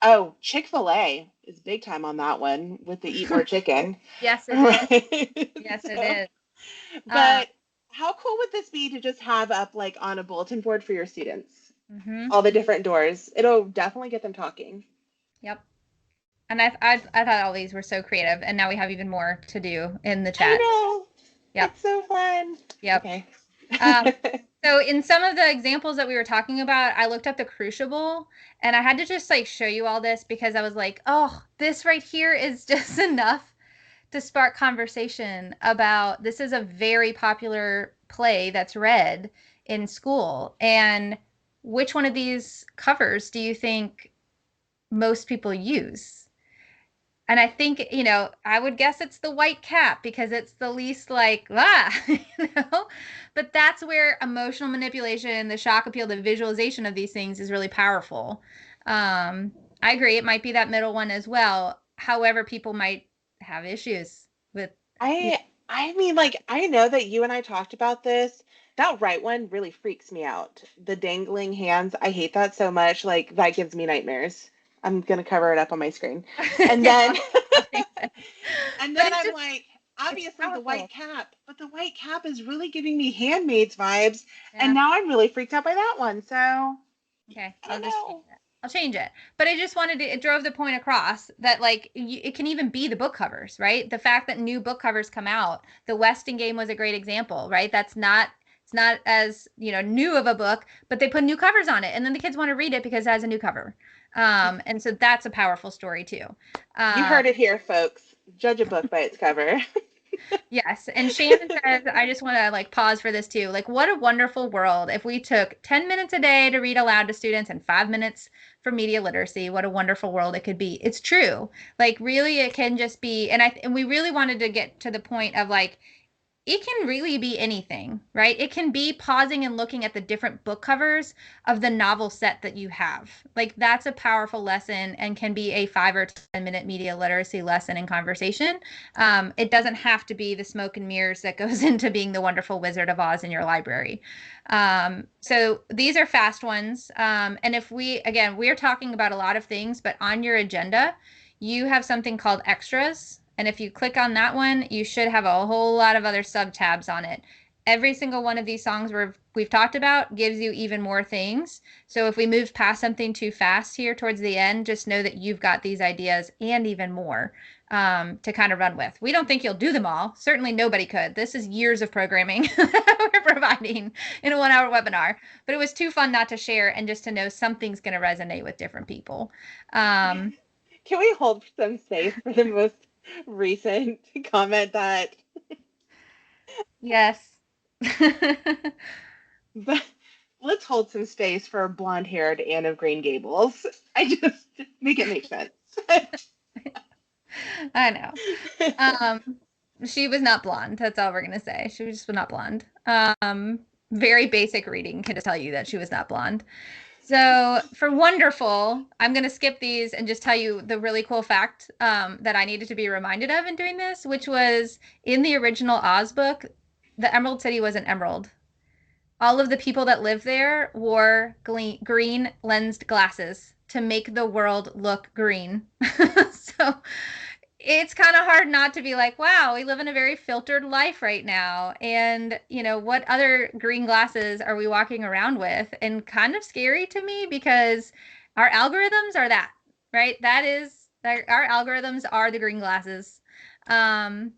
Oh, Chick-fil-A is big time on that one with the eat more chicken. Yes, it is. Right. Yes, it So, is. Um, but how cool would this be to just have up like on a bulletin board for your students? mhm. All the different doors. It'll definitely get them talking. Yep. And I thought all these were so creative, and now we have even more to do in the I chat. know. Yep. It's so fun. Yep. Okay. Um, so in some of the examples that we were talking about, I looked up the Crucible, and I had to just like show you all this because I was like, oh, this right here is just enough to spark conversation about this is a very popular play that's read in school. And which one of these covers do you think most people use? And I think, I would guess it's the white cap because it's the least like, you know? But that's where emotional manipulation, the shock appeal, the visualization of these things is really powerful. I agree. It might be that middle one as well. However, people might have issues with, you I mean, like, I know that you and I talked about this. That right one really freaks me out. The dangling hands, I hate that so much. Like, that gives me nightmares. I'm gonna cover it up on my screen. And yeah, then I'll take that. and But then I'm like, it's obviously the white powerful. cap, but the white cap is really giving me handmaids vibes, and Yeah. now I'm really freaked out by that one. So, I Okay, I'll don't just change know. it. I'll change it. But I just wanted to, it drove the point across that like it can even be the book covers, right? The fact that new book covers come out. The Weston game was a great example, right? That's not it's not as, new of a book, but they put new covers on it and then the kids want to read it because it has a new cover. And so that's a powerful story too. You Um, heard it here, folks. Judge a book by its cover. Yes. And Shannon says, I just want to like pause for this too. Like, what a wonderful world if we took 10 minutes a day to read aloud to students and 5 minutes for media literacy. What a wonderful world it could be. It's true. Like, really, it can just be. And we really wanted to get to the point of like, it can really be anything, right? It can be pausing and looking at the different book covers of the novel set that you have. Like that's a powerful lesson and can be a 5 or 10 minute media literacy lesson in conversation. It doesn't have to be the smoke and mirrors that goes into being the wonderful Wizard of Oz in your library. So these are fast ones. And if we're talking about a lot of things, but on your agenda, you have something called extras. And if you click on that one, you should have a whole lot of other sub tabs on it. Every single one of these songs we've talked about gives you even more things. So if we move past something too fast here towards the end, just know that you've got these ideas and even more to kind of run with. We don't think you'll do them all. Certainly nobody could. This is years of programming we're providing in a 1 hour webinar. But it was too fun not to share and just to know something's going to resonate with different people. Um, Can we hold some space for the most recent comment that yes. but let's hold some space for blonde-haired Anne of Green Gables. I just make it make sense. I know. She was not blonde. That's all we're gonna say. She was just not blonde. Very basic reading can just tell you that she was not blonde. So for wonderful, I'm gonna skip these and just tell you the really cool fact that I needed to be reminded of in doing this, which was in the original Oz book, the Emerald City was an emerald. All of the people that lived there wore green lensed glasses to make the world look green. So it's kind of hard not to be like, wow, we live in a very filtered life right now. And, what other green glasses are we walking around with? And kind of scary to me because our algorithms are that, right? That is, our algorithms are the green glasses. And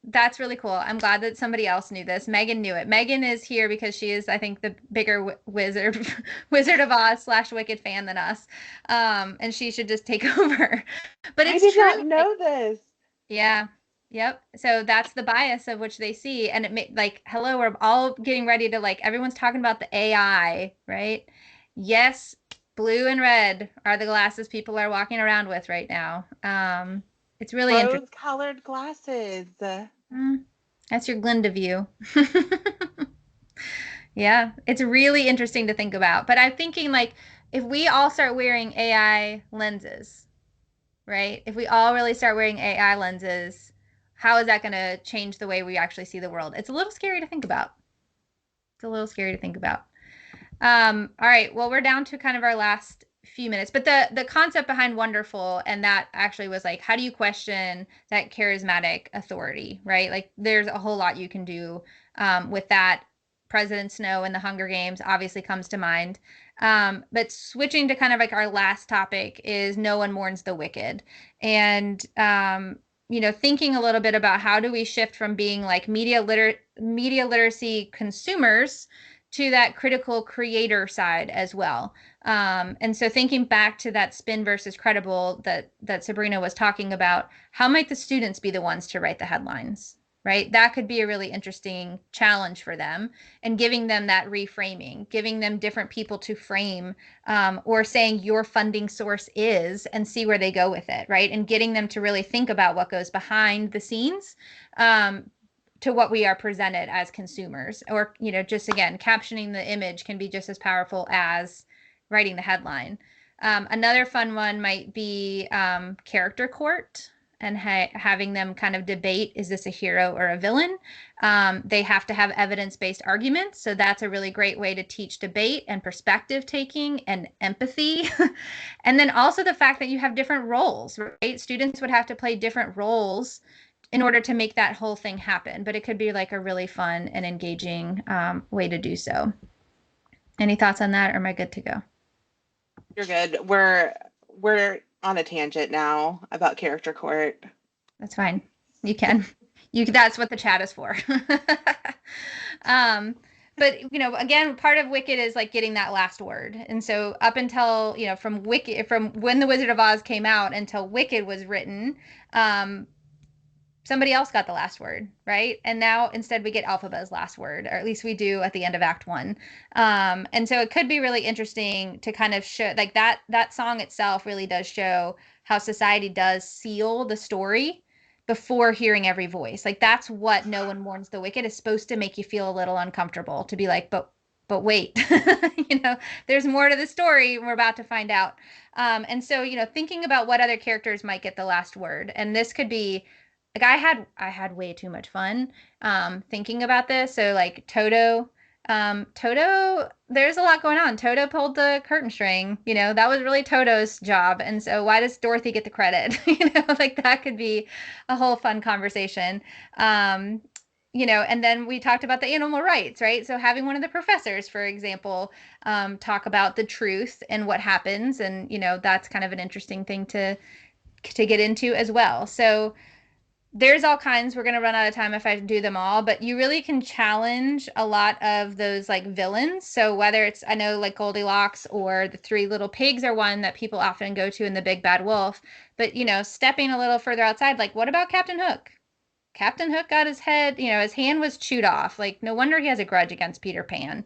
that's really cool. I'm glad that somebody else knew this. Megan knew it. Megan is here because she is, I think, the bigger wizard, Wizard of Oz / Wicked fan than us. And she should just take over. But I it's did true. not know this. Yeah. Yep. So that's the bias of which they see. And like, hello, we're all getting ready to like, everyone's talking about the AI, right? Yes, blue and red are the glasses people are walking around with right now. It's really interesting. Rose-colored glasses. Mm, that's your Glinda view. Yeah, it's really interesting to think about. But I'm thinking like if we all start wearing AI lenses, right? If we all really start wearing AI lenses, how is that going to change the way we actually see the world? It's a little scary to think about. It's a little scary to think about. All right. Well, we're down to kind of our last few minutes, but the concept behind wonderful, and that actually was like, how do you question that charismatic authority, right? Like, there's a whole lot you can do with that. President Snow in the Hunger Games obviously comes to mind. But switching to kind of like our last topic is no one mourns the wicked, and thinking a little bit about how do we shift from being like media literacy consumers to that critical creator side as well. And so thinking back to that spin versus credible that Sabrina was talking about, how might the students be the ones to write the headlines? Right? That could be a really interesting challenge for them, and giving them that reframing, giving them different people to frame, or saying your funding source is, and see where they go with it, right? And getting them to really think about what goes behind the scenes, to what we are presented as consumers. Or just again, captioning the image can be just as powerful as writing the headline. Another fun one might be character court, and having them kind of debate, is this a hero or a villain? They have to have evidence-based arguments, so that's a really great way to teach debate and perspective taking and empathy. And then also the fact that you have different roles, right? Students would have to play different roles in order to make that whole thing happen. But it could be like a really fun and engaging way to do so. Any thoughts on that, or am I good to go? You're good. We're on a tangent now about character court. That's fine. You can. That's what the chat is for. um, but again, part of Wicked is like getting that last word. And so up until, from when The Wizard of Oz came out until Wicked was written, somebody else got the last word, right? And now instead we get Elphaba's last word, or at least we do at the end of Act One. And so it could be really interesting to kind of show, like, that song itself really does show how society does seal the story before hearing every voice. Like, that's what No One Mourns the Wicked is supposed to make you feel a little uncomfortable, to be like, but wait, there's more to the story. We're about to find out. And so, thinking about what other characters might get the last word, and this could be like, I had way too much fun thinking about this. So like Toto, there's a lot going on. Toto pulled the curtain string, that was really Toto's job. And so why does Dorothy get the credit? Like, that could be a whole fun conversation. And then we talked about the animal rights, right? So having one of the professors, for example, talk about the truth and what happens. And, that's kind of an interesting thing to get into as well. So there's all kinds. We're going to run out of time if I do them all, but you really can challenge a lot of those like villains. So whether it's, I know like Goldilocks or the Three Little Pigs are one that people often go to in the Big Bad Wolf, but stepping a little further outside, like, what about Captain Hook? Captain Hook got his head, his hand was chewed off. Like, no wonder he has a grudge against Peter Pan.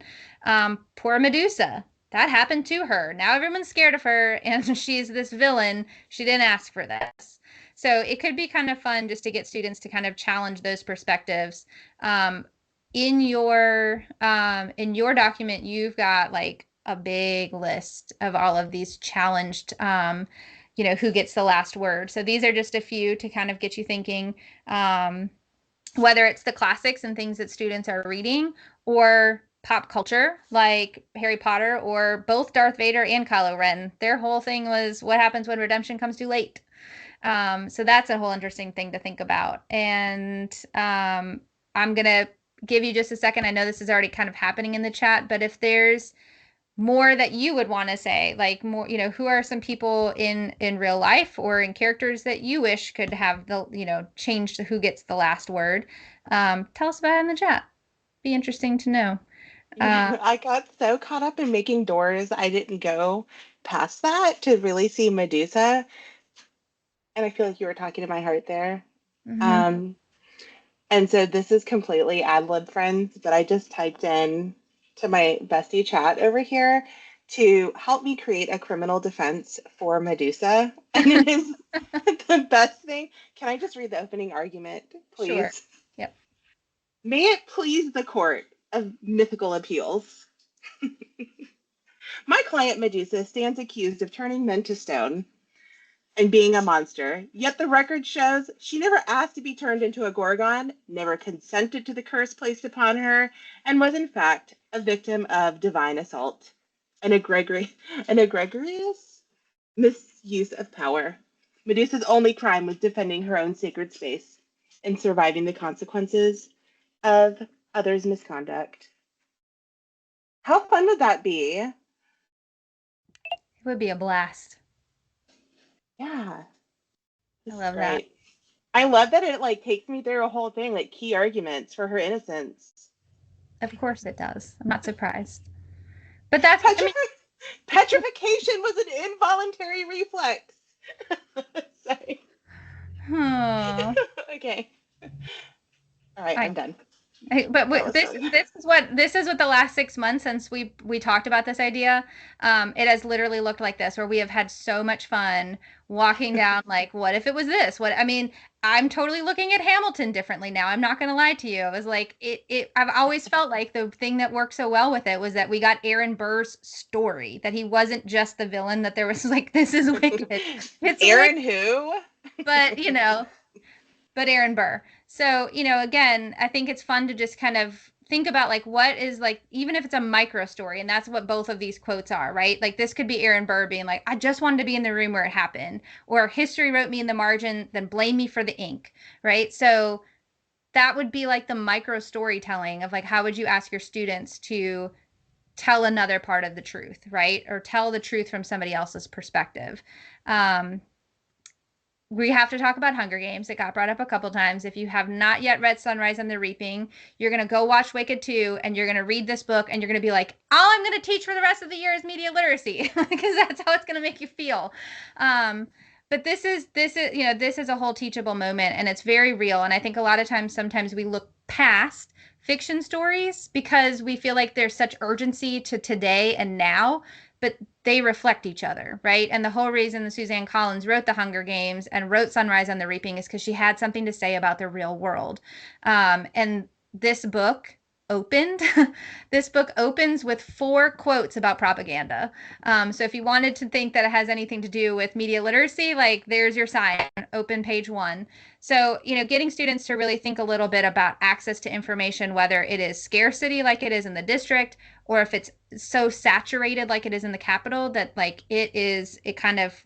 Poor Medusa. That happened to her. Now everyone's scared of her, and she's this villain. She didn't ask for this. So it could be kind of fun just to get students to kind of challenge those perspectives. In your document, you've got like a big list of all of these challenged, who gets the last word. So these are just a few to kind of get you thinking, whether it's the classics and things that students are reading, or pop culture like Harry Potter, or both Darth Vader and Kylo Ren. Their whole thing was what happens when redemption comes too late. So that's a whole interesting thing to think about. And I'm going to give you just a second. I know this is already kind of happening in the chat, but if there's more that you would want to say, like more, who are some people in real life or in characters that you wish could have the, change to who gets the last word, tell us about it in the chat. Be interesting to know. I got so caught up in making doors, I didn't go past that to really see Medusa. And I feel like you were talking to my heart there. Mm-hmm. And so this is completely ad lib, friends, but I just typed in to my bestie chat over here to help me create a criminal defense for Medusa. And it is the best thing. Can I just read the opening argument, please? Sure. Yep. May it please the court of mythical appeals. My client Medusa stands accused of turning men to stone and being a monster, yet the record shows she never asked to be turned into a gorgon, never consented to the curse placed upon her, and was in fact a victim of divine assault, an egregious misuse of power. Medusa's only crime was defending her own sacred space and surviving the consequences of others' misconduct. How fun would that be? It would be a blast. Yeah, I this is love that. great. I love that it like takes me through a whole thing, like key arguments for her innocence. Of course it does. I'm not surprised. But that's, I mean, Petrifi- Petrification was an involuntary reflex. Sorry. hmm. Okay. All right, I I'm done. But That was this fun. this is what the last 6 months since we talked about this idea, it has literally looked like this, where we have had so much fun walking down, like, what if it was this? What I mean, I'm totally looking at Hamilton differently now. I'm not going to lie to you. It was like I've always felt like the thing that worked so well with it was that we got Aaron Burr's story, that he wasn't just the villain, that there was like, this is wicked. It's wicked, Aaron who? but but Aaron Burr. So, again, I think it's fun to just kind of think about, like, what is, like, even if it's a micro story, and that's what both of these quotes are, right? Like, this could be Aaron Burr being like, I just wanted to be in the room where it happened, or history wrote me in the margin, then blame me for the ink, right? So that would be like the micro storytelling of, like, how would you ask your students to tell another part of the truth, right? Or tell the truth from somebody else's perspective. Um, we have to talk about Hunger Games. It got brought up a couple times. If you have not yet read Sunrise and the Reaping, you're going to go watch Wicked 2 and you're going to read this book and you're going to be like, all I'm going to teach for the rest of the year is media literacy, because that's how it's going to make you feel. Um, but this is a whole teachable moment, and it's very real. And I think a lot of times, sometimes we look past fiction stories because we feel like there's such urgency to today and now, but they reflect each other, right? And the whole reason that Suzanne Collins wrote The Hunger Games and wrote Sunrise on the Reaping is because she had something to say about the real world. And this book opened this book opens with 4 quotes about propaganda. So if you wanted to think that it has anything to do with media literacy, like, there's your sign, open page 1. So, getting students to really think a little bit about access to information, whether it is scarcity like it is in the district, or if it's so saturated like it is in the capital, that, like, it kind of,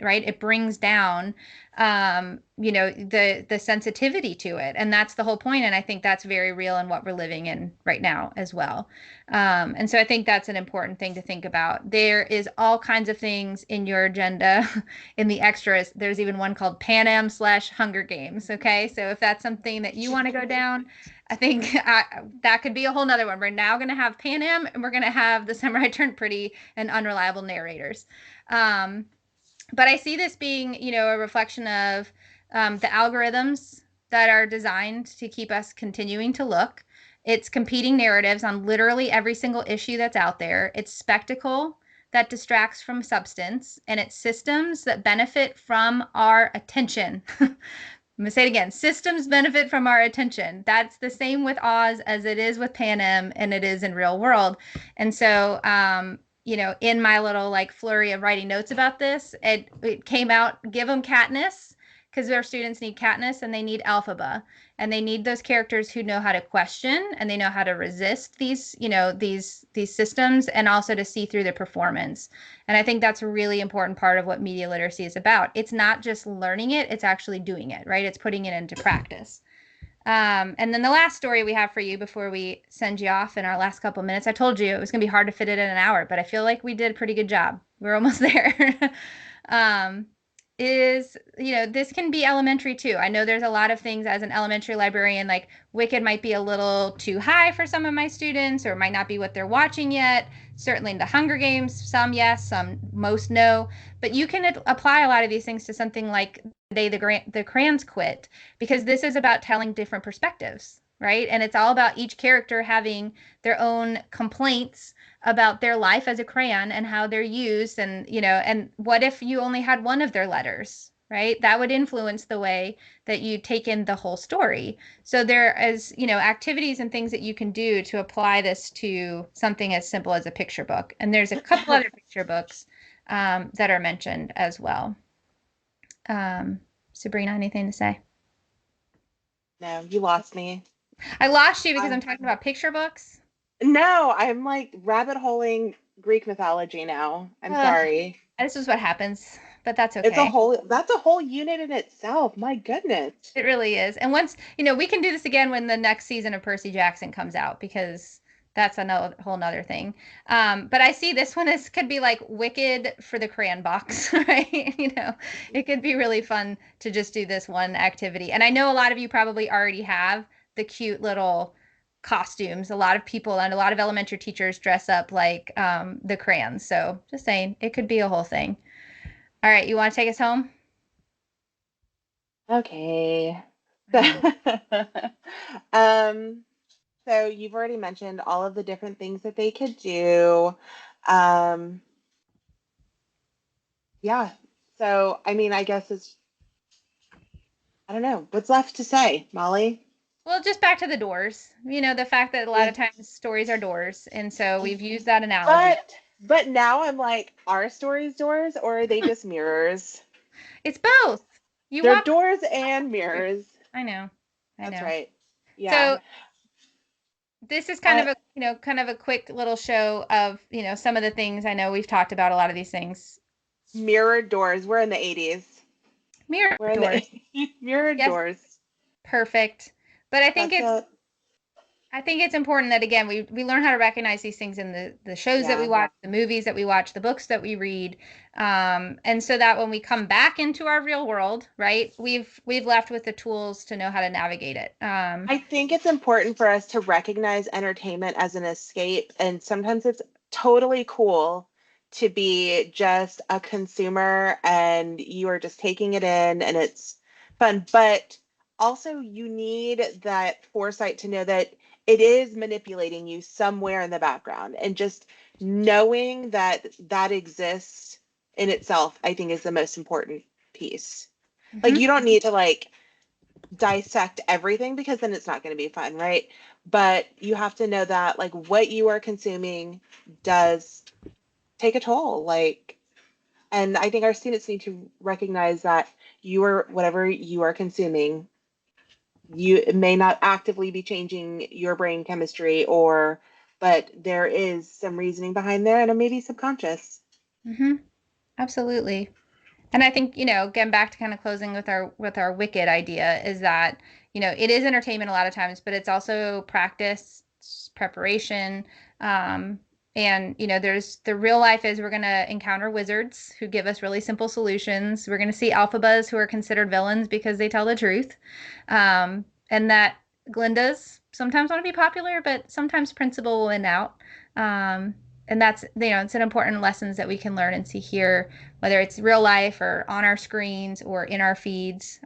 right, it brings down the sensitivity to it. And that's the whole point, and I think that's very real in what we're living in right now as well. And so I think that's an important thing to think about. There is all kinds of things in your agenda. In the extras, there's even one called Pan Am/Hunger Games. Okay, so if that's something that you want to go down, I think that could be a whole nother one. We're now going to have Pan Am, and we're going to have The Summer I Turned Pretty and Unreliable Narrators. Um, but I see this being, a reflection of the algorithms that are designed to keep us continuing to look. It's competing narratives on literally every single issue that's out there. It's spectacle that distracts from substance, and it's systems that benefit from our attention. I'm going to say it again. Systems benefit from our attention. That's the same with Oz as it is with Panem, and it is in real world. And so, in my little, like, flurry of writing notes about this, it came out, give them Katniss, because our students need Katniss and they need Elphaba, and they need those characters who know how to question and they know how to resist these systems, and also to see through the performance. And I think that's a really important part of what media literacy is about. It's not just learning it, it's actually doing it, right? It's putting it into practice. And then the last story we have for you before we send you off in our last couple minutes, I told you it was going to be hard to fit it in an hour, but I feel like we did a pretty good job. We're almost there. um, this can be elementary too. I know there's a lot of things as an elementary librarian, like Wicked might be a little too high for some of my students, or might not be what they're watching yet. Certainly into Hunger Games, some yes, some most no. But you can apply a lot of these things to something like The Day the Crayons Quit, because this is about telling different perspectives, right? And it's all about each character having their own complaints about their life as a crayon and how they're used. And what if you only had one of their letters, right? That would influence the way that you take in the whole story. So there is, activities and things that you can do to apply this to something as simple as a picture book. And there's a couple other picture books that are mentioned as well. Sabrina, anything to say? No, you lost me. I lost you because I'm Um, talking about picture books. no, I'm like rabbit holing Greek mythology now. I'm Ugh, sorry. this is what happens, but that's It's a okay. whole that's a whole unit in itself. My goodness. It really is. And once, we can do this again when the next season of Percy Jackson comes out because that's another whole nother thing. But I see this one as could be like Wicked for the crayon box, right? It could be really fun to just do this one activity. And I know a lot of you probably already have the cute little costumes. A lot of people and a lot of elementary teachers dress up like the crayons. So just saying, it could be a whole thing. All right, you want to take us home? Okay. All right. Um, so you've already mentioned all of the different things that they could do. Um, yeah. So I mean, I guess I don't know. What's left to say, Molly? Well, just back to the doors. The fact that a lot Yeah. of times stories are doors, and so we've used that analogy. But now I'm like, are stories doors or are they just mirrors? It's both. You They're walk. doors and mirrors. I know. I That's know. right. Yeah. So this is kind Uh, of a, kind of a quick little show of, some of the things I know we've talked about a lot of these things. mirrored doors. We're in the 80s. Mirror We're in the doors. 80s. Mirrored Yes, doors. perfect. But That's it. I think it's important that again we learn how to recognize these things in the shows that we Yeah. watch, the movies that we watch, the books that we read, and so that when we come back into our real world, right, we've left with the tools to know how to navigate it. I think it's important for us to recognize entertainment as an escape, and sometimes it's totally cool to be just a consumer and you are just taking it in and it's fun. But also, you need that foresight to know that it is manipulating you somewhere in the background, and just knowing that that exists in itself, I think, is the most important piece. Like, Mhm. you don't need to like dissect everything because then it's not going to be fun, right? But you have to know that like what you are consuming does take a toll. Like, and I think our students need to recognize that you are whatever you are consuming, you it may not actively be changing your brain chemistry or but there is some reasoning behind there and it may be subconscious. Mhm. Absolutely. And I think, again, back to kind of closing with our wicked idea is that, it is entertainment a lot of times, but it's also practice, it's preparation. Um, and, there's the real life is we're going to encounter wizards who give us really simple solutions. We're going to see Elphabas who are considered villains because they tell the truth. And that Glindas sometimes want to be popular, but sometimes principle will win out. And that's, it's an important lessons that we can learn and see here whether it's real life or on our screens or in our feeds.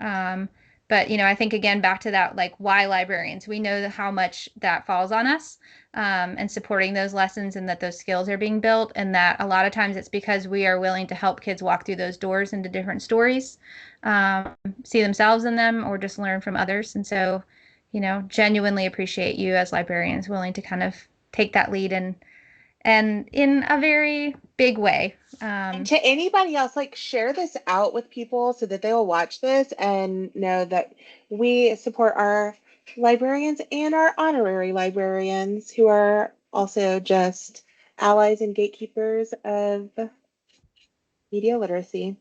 But I think again back to that like why librarians. We know how much that falls on us and supporting those lessons and that those skills are being built, and that a lot of times it's because we are willing to help kids walk through those doors into different stories, see themselves in them, or just learn from others. And so, genuinely appreciate you as librarians willing to kind of take that lead and in a very big way. And to anybody else, like share this out with people so that they will watch this and know that we support our librarians and our honorary librarians who are also just allies and gatekeepers of media literacy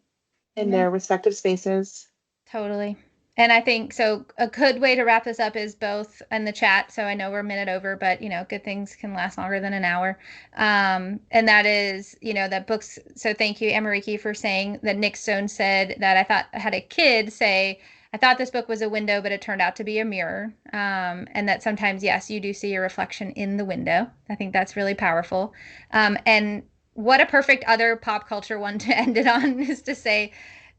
in Amen. their respective spaces. Totally. And I think so. A good way to wrap this up is both in the chat. So I know we're a minute over, but good things can last longer than an hour. And that is, that books. So thank you, Amariki, for saying that Nick Stone said that I had a kid say, I thought this book was a window, but it turned out to be a mirror. And that sometimes, yes, you do see your reflection in the window. I think that's really powerful. And what a perfect other pop culture one to end it on is to say,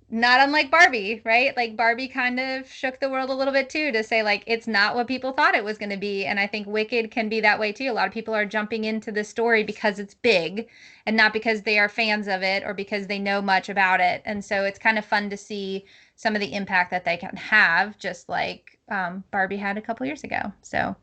not unlike Barbie, right? Like Barbie kind of shook the world a little bit too to say like it's not what people thought it was going to be. And I think Wicked can be that way too. A lot of people are jumping into the story because it's big and not because they are fans of it or because they know much about it. And so it's kind of fun to see some of the impact that they can have, just like Barbie had a couple years ago. So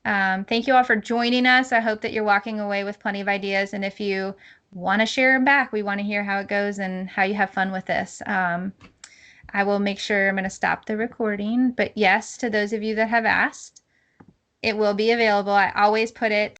thank you all for joining us. I hope that you're walking away with plenty of ideas. And if you want to share them back, we want to hear how it goes and how you have fun with this. I will make sure I'm going to stop the recording. But yes, to those of you that have asked, it will be available. I always put it